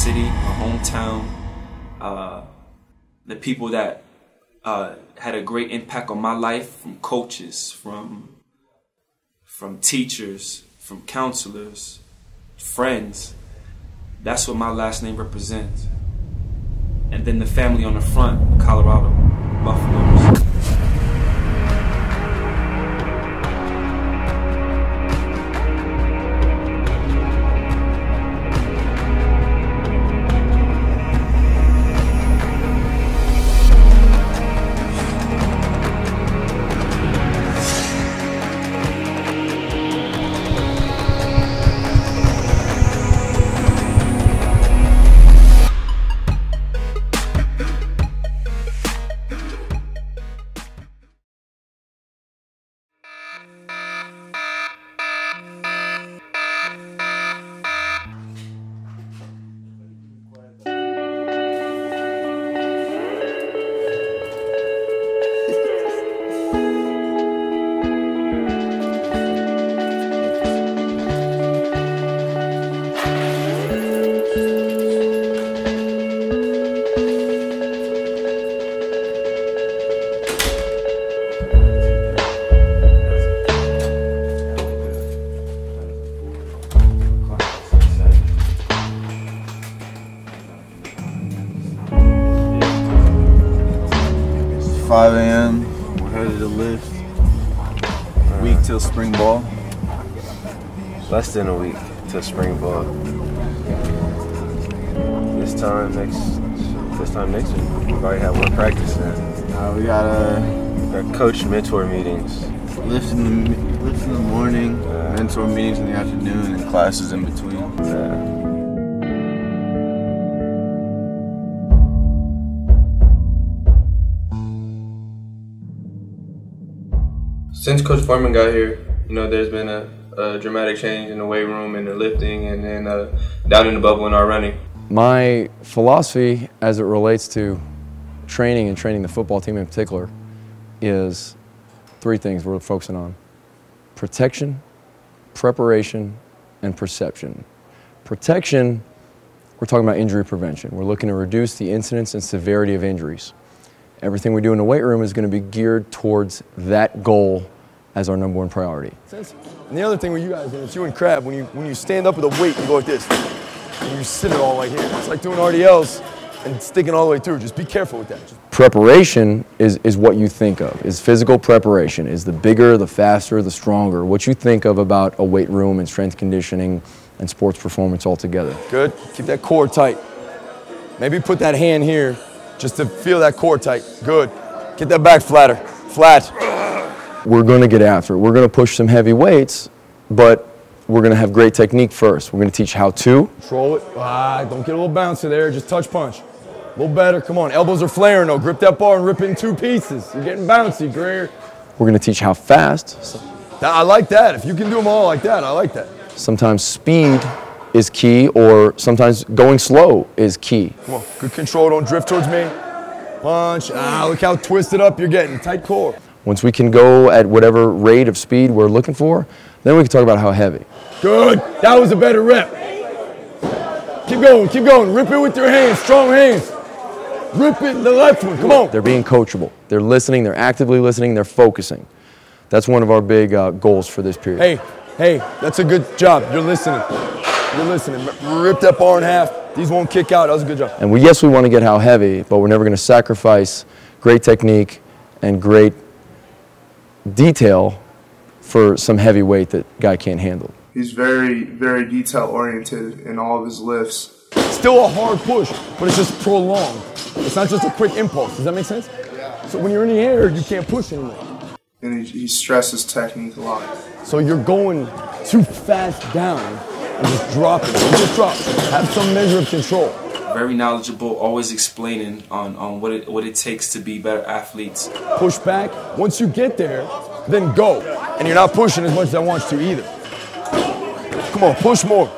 city, my hometown, the people that had a great impact on my life, from coaches, from teachers, from counselors, friends. That's what my last name represents. And then the family on the front, Colorado, Buffaloes. It's 5 a.m. We're headed to lift. Week till spring ball. Less than a week till spring ball. This time next week, we already have one practice in. We got coach mentor meetings. lift in the morning, mentor meetings in the afternoon, and classes in between. Since Coach Foreman got here, there's been a dramatic change in the weight room and the lifting, and then down in the bubble in our running. My philosophy as it relates to training and training the football team in particular is three things we're focusing on: protection, preparation, and perception. Protection, we're talking about injury prevention. We're looking to reduce the incidence and severity of injuries. Everything we do in the weight room is going to be geared towards that goal as our number one priority. And the other thing with you guys, and it's you and Crab, when you stand up with a weight, you go like this. And you sit it all like here. It's like doing RDLs and sticking all the way through. Just be careful with that. Preparation is what you think of, is physical preparation, is the bigger, the faster, the stronger, what you think of about a weight room and strength conditioning and sports performance altogether. Good, keep that core tight. Maybe put that hand here just to feel that core tight. Good, get that back flatter, flat. We're going to get after it. We're going to push some heavy weights, but we're going to have great technique first. We're going to teach how to. Control it. Don't get a little bouncy there. Just touch punch. A little better. Come on. Elbows are flaring though. Grip that bar and rip it in two pieces. You're getting bouncy, Greer. We're going to teach how fast. I like that. If you can do them all like that, I like that. Sometimes speed is key, or sometimes going slow is key. Come on. Good control. Don't drift towards me. Punch. Look how twisted up you're getting. Tight core. Once we can go at whatever rate of speed we're looking for, then we can talk about how heavy. Good. That was a better rep. Keep going, keep going. Rip it with your hands, strong hands. Rip it, the left one, come on. They're being coachable. They're listening, they're actively listening, they're focusing. That's one of our big goals for this period. Hey, that's a good job. You're listening. You're listening. Rip that bar in half. These won't kick out. That was a good job. And yes, we want to get how heavy, but we're never going to sacrifice great technique and great detail for some heavy weight that guy can't handle. He's very, very detail-oriented in all of his lifts. Still a hard push, but it's just prolonged. It's not just a quick impulse. Does that make sense? Yeah. So when you're in the air, you can't push anymore. And he stresses technique a lot. So you're going too fast down and just drop it. Just drop. Have some measure of control. Very knowledgeable, always explaining on what it takes to be better athletes. Push back. Once you get there, then go. And you're not pushing as much as I want you to either. Come on, push more.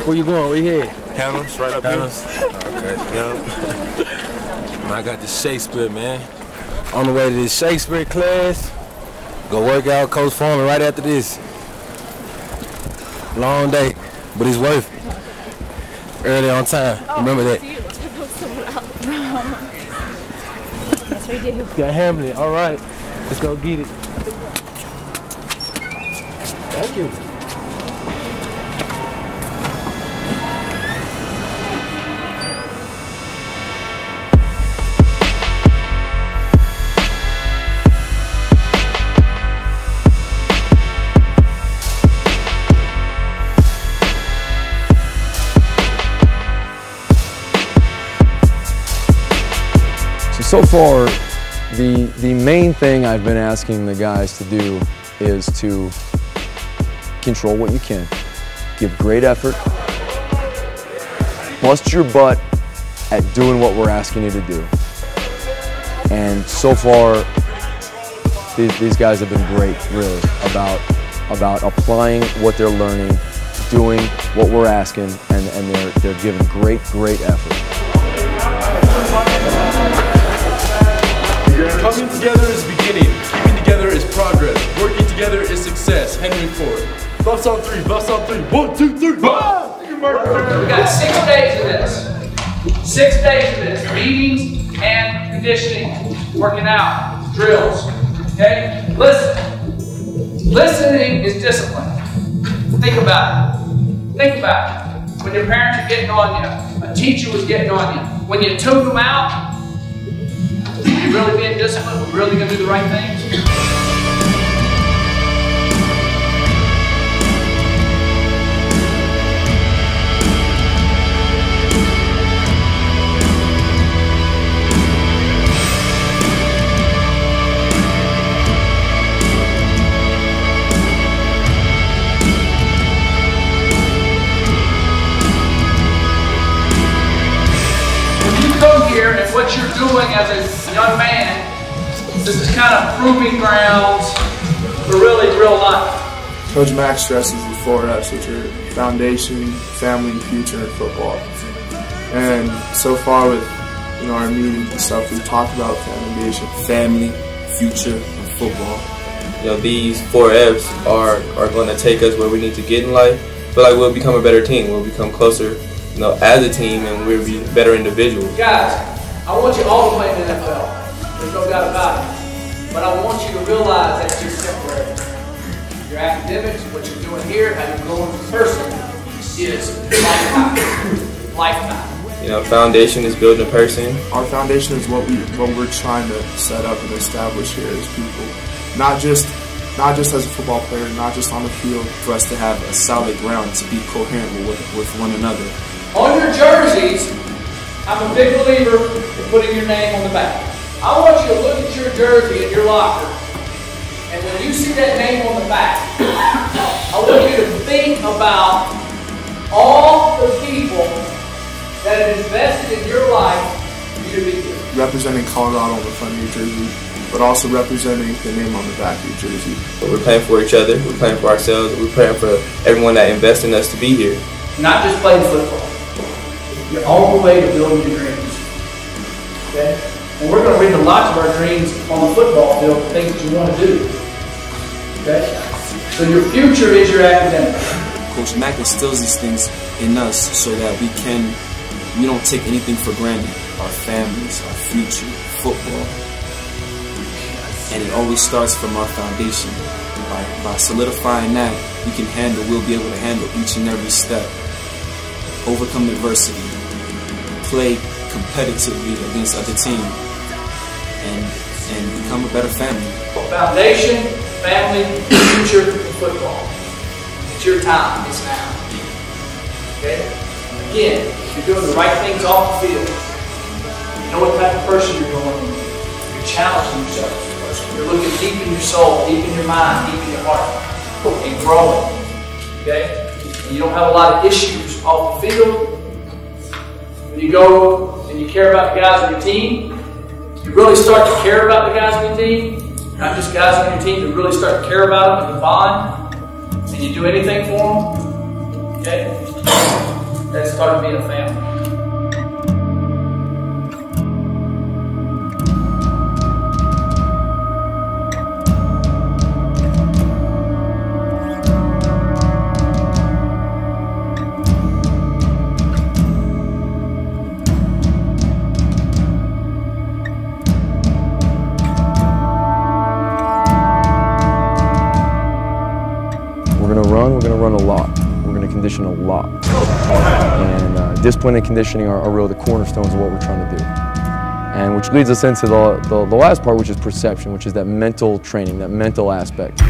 Where you going? Where you head? Panels, right up Panels. here. Okay, yeah. Man, I got this Shakespeare, man. On the way to this Shakespeare class. Go work out, Coach Foreman right after this. Long day, but it's worth it. Early on time. Remember that. That's what we do. Got Hamlet. All right. Let's go get it. Thank you. So far, the main thing I've been asking the guys to do is to control what you can. Give great effort. Bust your butt at doing what we're asking you to do. And so far, these guys have been great, really, about applying what they're learning, doing what we're asking, and they're giving great effort. Coming together is beginning. Keeping together is progress. Working together is success. Henry Ford. Bust on three. Bust on three. 1, 2, 3. Bust! We got 6 days of this. 6 days of this. Meetings and conditioning. Working out. Drills. Okay? Listen. Listening is discipline. Think about it. Think about it. When your parents are getting on you, a teacher was getting on you. When you tune them out, are you really being disciplined? We're really going to do the right things? And what you're doing as a young man, this is kind of proving grounds for really real life. Coach Mack stresses the 4 Fs, which are foundation, family, and future in football. And so far with our meetings and stuff, we've talked about foundation, family, future, and football. These 4 Fs are going to take us where we need to get in life. I feel like we'll become a better team. We'll become closer, as a team, and we'll be better individuals. Guys, I want you all to play in the NFL. There's no doubt about it. But I want you to realize that's just temporary. Your academics, what you're doing here, how you're growing as a person, is lifetime. Lifetime. Foundation is building a person. Our foundation is what we're trying to set up and establish here as people. Not just as a football player, not just on the field. For us to have a solid ground to be coherent with one another. On your jerseys, I'm a big believer in putting your name on the back. I want you to look at your jersey in your locker, and when you see that name on the back, I want you to think about all the people that have invested in your life for you to be here. Representing Colorado on the front of your jersey, but also representing the name on the back of your jersey. But we're playing for each other, we're playing for ourselves, we're playing for everyone that invests in us to be here. Not just playing football. You're on the way to building your dreams. Okay? And we're going to read lots of our dreams on the football field, the things that you want to do. Okay? So your future is your academic. Coach Mack instills these things in us so that we don't take anything for granted. Our families, our future, football. And it always starts from our foundation. By solidifying that, we'll be able to handle each and every step. Overcome adversity. Play competitively against other teams. And become a better family. Foundation, family, future, and football. It's your time. It's now. Okay? Again, you're doing the right things off the field. You know what type of person you're going to be. You're challenging yourself as a person. You're looking deep in your soul, deep in your mind, deep in your heart, and growing. Okay? And you don't have a lot of issues off the field. When you go and you care about the guys on your team, you really start to care about the guys on your team. Not just guys on your team, you really start to care about them and bond. And you do anything for them. Okay? that it started being a family. We're going to run a lot. We're going to condition a lot. And discipline and conditioning are really the cornerstones of what we're trying to do. And which leads us into the last part, which is perception, which is that mental training, that mental aspect.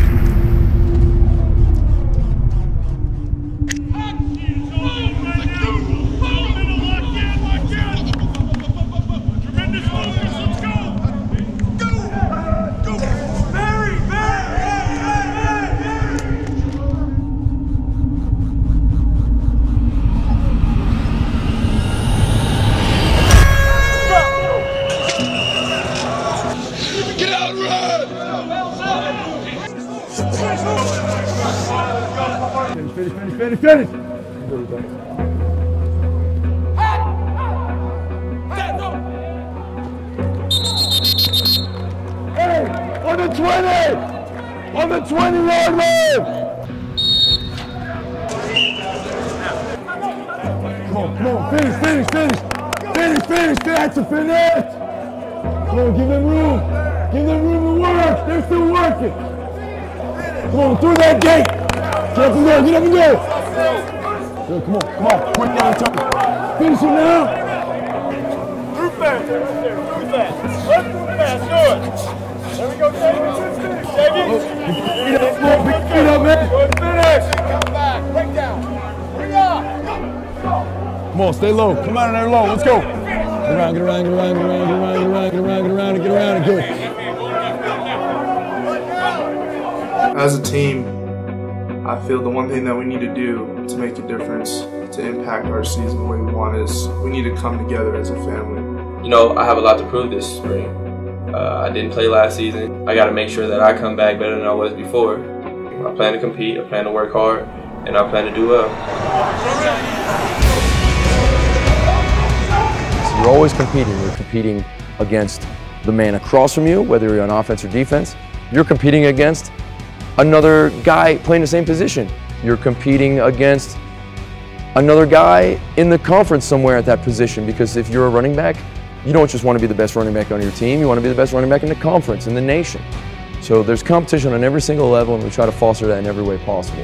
Finish! Hey, on the 20! On the 20-yard line! Come on, finish! That's a finish! Come on, give them room to work! They're still working! Come on, through that gate! Get up and go! Good, come on, quick down, Tucker. Finish it now! Through fast, let's move fast, do it! There we go, David! Pick feet up, man! Good finish! Come back, break down! Hurry up! Come on, stay low, come out of there low, let's go! Get around, and good. As a team, I feel the one thing that we need to do to make a difference, to impact our season the way we want, is we need to come together as a family. You know, I have a lot to prove this spring. I didn't play last season. I got to make sure that I come back better than I was before. I plan to compete, I plan to work hard, and I plan to do well. So you're always competing. You're competing against the man across from you, whether you're on offense or defense. You're competing against another guy playing the same position. You're competing against another guy in the conference somewhere at that position, because if you're a running back, you don't just want to be the best running back on your team, you want to be the best running back in the conference, in the nation. So there's competition on every single level, and we try to foster that in every way possible.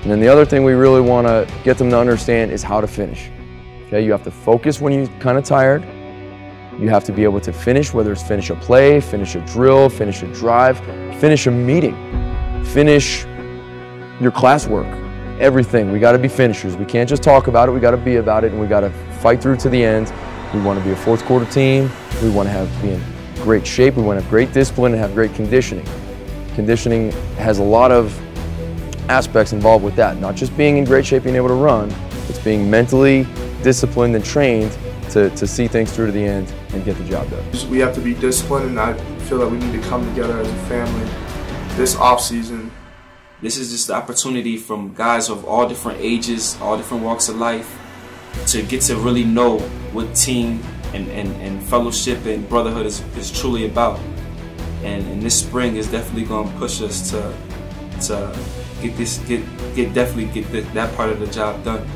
And then the other thing we really want to get them to understand is how to finish. Okay, you have to focus when you're kind of tired. You have to be able to finish, whether it's finish a play, finish a drill, finish a drive, finish a meeting, finish your classwork, everything. We got to be finishers. We can't just talk about it, we got to be about it, and we got to fight through to the end. We want to be a fourth quarter team. We want to be in great shape. We want to have great discipline and have great conditioning. Conditioning has a lot of aspects involved with that, not just being in great shape, being able to run, it's being mentally disciplined and trained to see things through to the end and get the job done. We have to be disciplined, and I feel that we need to come together as a family this off-season. This is just the opportunity from guys of all different ages, all different walks of life, to get to really know what team and fellowship and brotherhood is truly about. And this spring is definitely going to push us to definitely get that part of the job done.